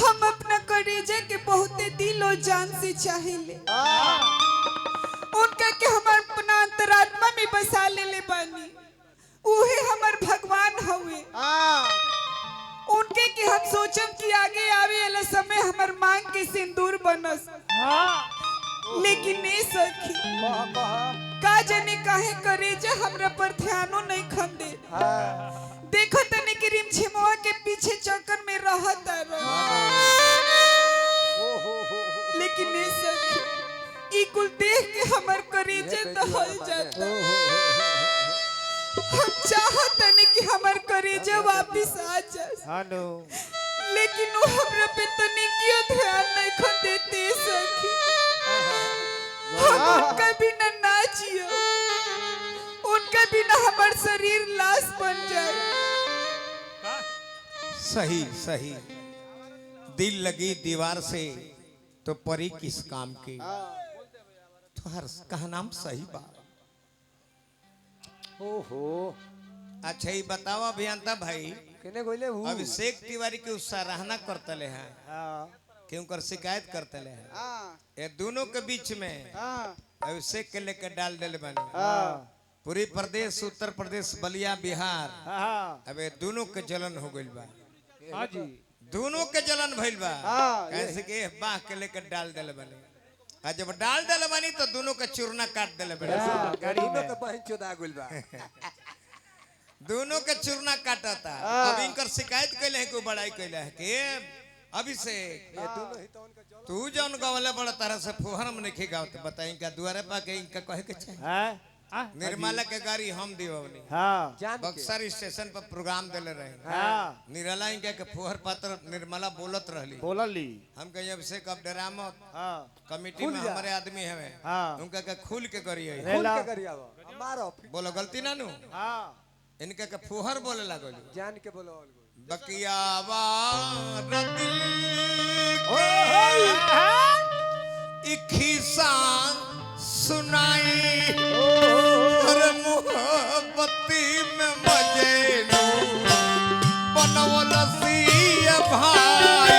हम अपना करेजा के बहुते दिल और जान से चाहेले। उनका के हमार अपना अंतरात्मा में बसा ले बानी। उहे हमार भगवान हवे। उनके के हम सोचम कि आगे आवे वाला समय हमार मांग के सिंदूर बनस। लेकिन नहीं सखी का जाने काहे करेजा हमरा पर ध्यानो नहीं खंदे। देखो तने कि रिमझिमवा के पीछे चक्कर में रहता लेकिन नहीं सखी ई कुल देख के हमर करेजा दहल जाता। हम चाहत नहीं कि हमार करेजा वापस आ जाए। लेकिन वो हमरा पे तनी क्यों ध्यान नहीं खन देते सखी। हम उनका बिना ना जियो। उनका बिना हमार शरीर लाश बन जाए। सही सही दिल लगी दीवार से तो परी किस काम की। तो हर कहा नाम सही बात। ओहो अच्छा ये बताओ अभियंता भाई केने गोले हु अभिषेक तिवारी के सराहना करतले हैं क्यों कर शिकायत करतले हैं ये दोनों के बीच में अभिषेक के लेकर डाल देले बने पूरी प्रदेश उत्तर प्रदेश बलिया बिहार अब ये दोनों के जलन हो गइल बा। हां जी दोनों के जलन भइल बा कैसे के बाह के लेकर डाल देले बने। आ जब डाल देले बनी तो दोनों का चूरना काट देले बने। गाड़ी में तो बहन चोदा गइल बा। दोनों के चूरना काटता। अब इनकर शिकायत कैले है को बड़ाई कैले है कि अभिषेक तू जौन गवले बड़ा तरह से फुहर में नहीं गावत बताई का दुआरे पा के इनका कहे के चाहिए निर्मला के गाड़ी हम दिवनी बक्सर स्टेशन पर प्रोग्राम देले रहे निराला इनका के फुहर पात्र निर्मला बोलत रहली हम कहिए अभिषेक अब डरामो कमेटी में हमारे आदमी है उनका के खुल के करिए बोलो गलती ना नु इनका के फुहर बोले लागल जान के बोलो बकियावा दिल इखिसा सुनाई हर मोहब्बती में मजे लो बनवल सी भाई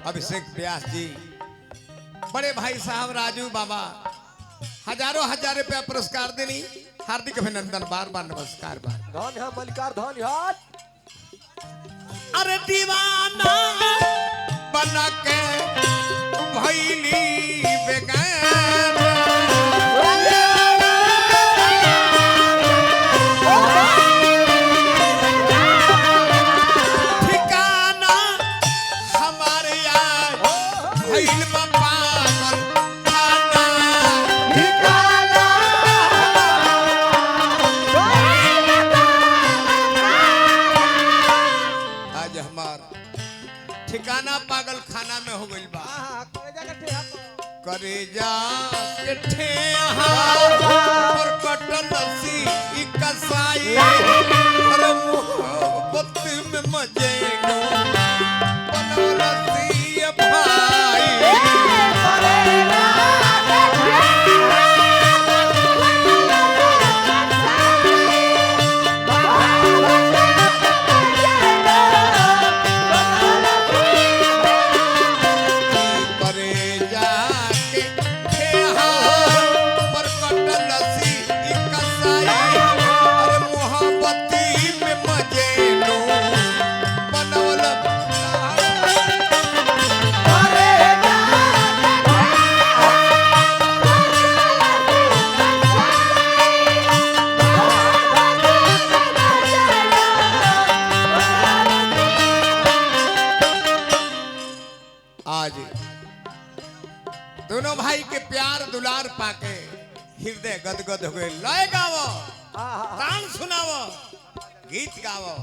अभिषेक व्यास जी बड़े भाई साहब राजू बाबा हजारों हजार रुपया पुरस्कार देनी हार्दिक अभिनंदन बार बार नमस्कार बार धन है मलिकार धन है अरे दीवाना बना के भैली बेगान ठिकाना पागल खाना में हो गइल बा करेजा के ठेहा पर कटल सी ई कसाई और मोहब्बत में मजे बनवल सी भाई गदगद हो गए। लय गावो, तान सुनावो, गीत गावो।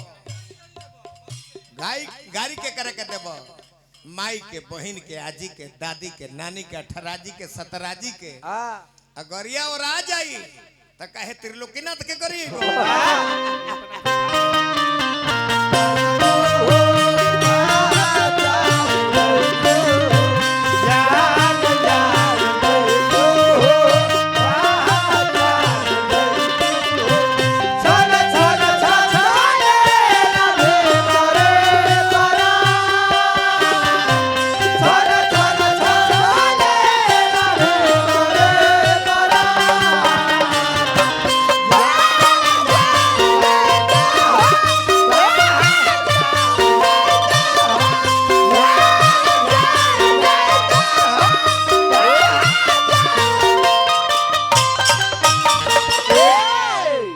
गाड़ी के करे के देबो, माई के, बहन के, आजी के, दादी के, नानी के, अठराजी के, सतराजी के। अगरिया और आ जाई तो कहे त्रिलोकीनाथ के करी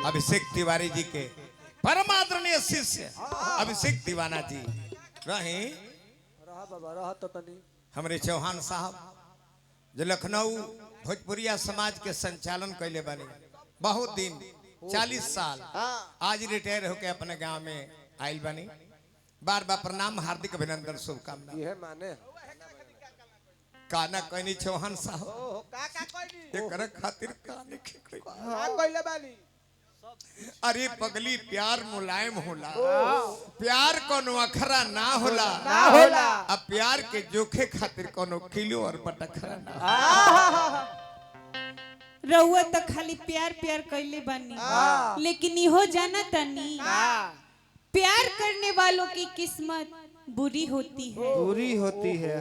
अभिषेक तिवारी जी के परमादरणीय शिष्य अभिषेक दीवाना जी रहे हमारे चौहान साहब जो लखनऊ भोजपुरिया समाज के संचालन कैले बने बहुत दिन 40 साल आज रिटायर होके अपने गांव में आयल बनी। बार बार प्रणाम, हार्दिक अभिनंदन, शुभकामना। काना कहनी चौहान साहब खातिर अरे पगली प्यार मुलायम होला, प्यार कोनो अखरा ना होला, अब प्यार के जोखे खातिर कोनो किलो और पटखरा ना। रउआ तो खाली प्यार प्यार कैले बानी, लेकिन इहो जाना तनी प्यार करने वालों की किस्मत बुरी होती है, बुरी होती है।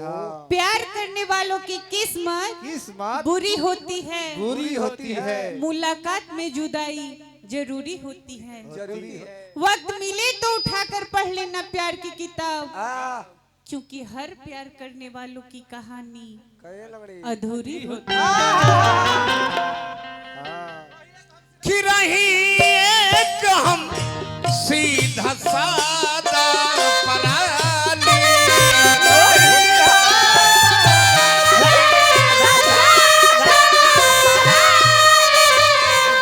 प्यार करने वालों की किस्मत बुरी होती है, बुरी होती है। मुलाकात में जुदाई जरूरी होती है। जरूरी है। वक्त मिले तो उठाकर पढ़ लेना प्यार की किताब, क्योंकि हर प्यार करने वालों की कहानी अधूरी होती है। कि रही एक हम सीधा सादा पराली,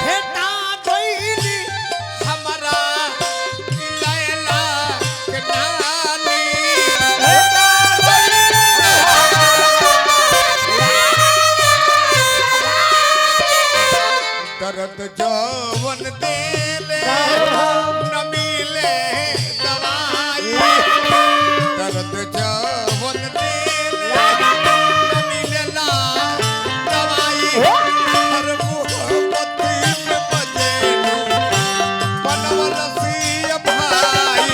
भेटा जोइली हमारा लैला के नानी, दर्द जौवन देले न मिले दवाई, दर्द जौवन देले न मिलेला दवाई। हर मोहब्बती में बजेलू बनवल सिय भाई,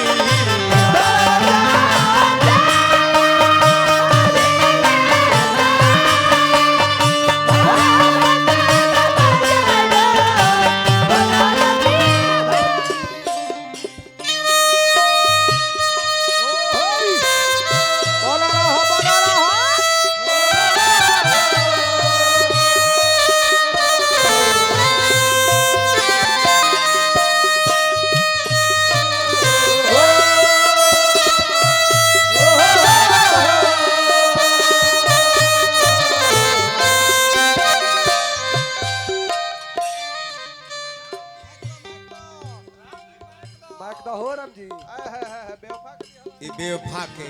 बेवफा के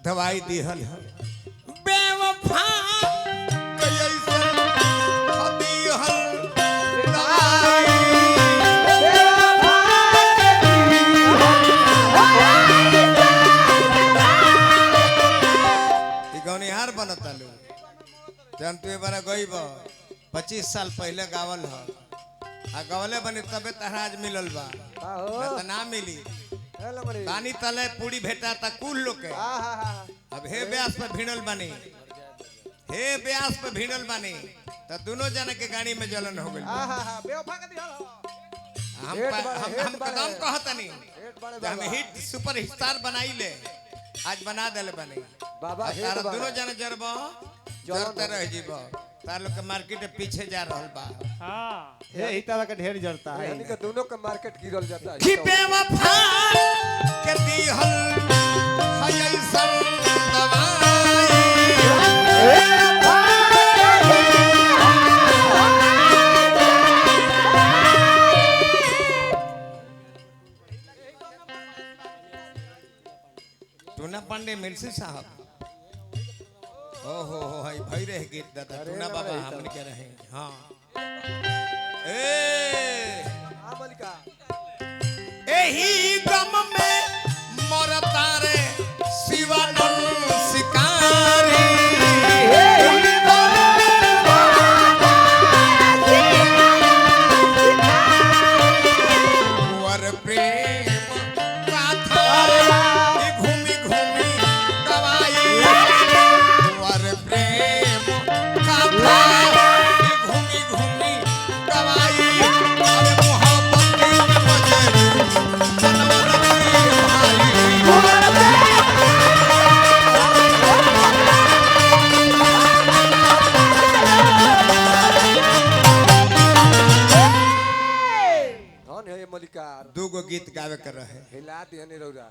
दवाई दिहल बेवफा गौनिहार बनता लो जन तू बारा गईब 25 साल पहले गावल ह आ गवले बनी तबे तहरा आज मिलल बा, न ना मिली। पानी तले पूरी भेटा ता कुल लोग के। अब हे ब्यास पे भिड़ल बनी, हे ब्यास पे भिड़ल बनी तो दोनों जने के गाड़ी में जलन हो गई। हम कदम कहतनी हम हिट सुपर स्टार बनाई ले, आज बना देले बनी बाबा। तार दोनों जने जरबो जरते रह जीबो, तार लोग के मार्केट पीछे जा रहल बा। हां हे ही तरह के ढेर जड़ता है, यानी कि दोनों का मार्केट गिरल जाता है। कि बेवफा के दिहल है ऐसन दवाई, माननीय मिर्सी साहब ओहो हो भाई भाई रह गीत दादा टूना बाबा हमने कह रहे हैं हाँ ए मलिका एही गम में मरता रे शिवानंद शिकारी वर प्रेम गाथा घूमी घूमी गवाई वर प्रेम गाथा घूमी घूमी गवाई अरे मोहब्बत की मजरू बनवर की भाई धन है मलिका दूगो गीत गावे कर रहे हिला दिया नहीं रौरा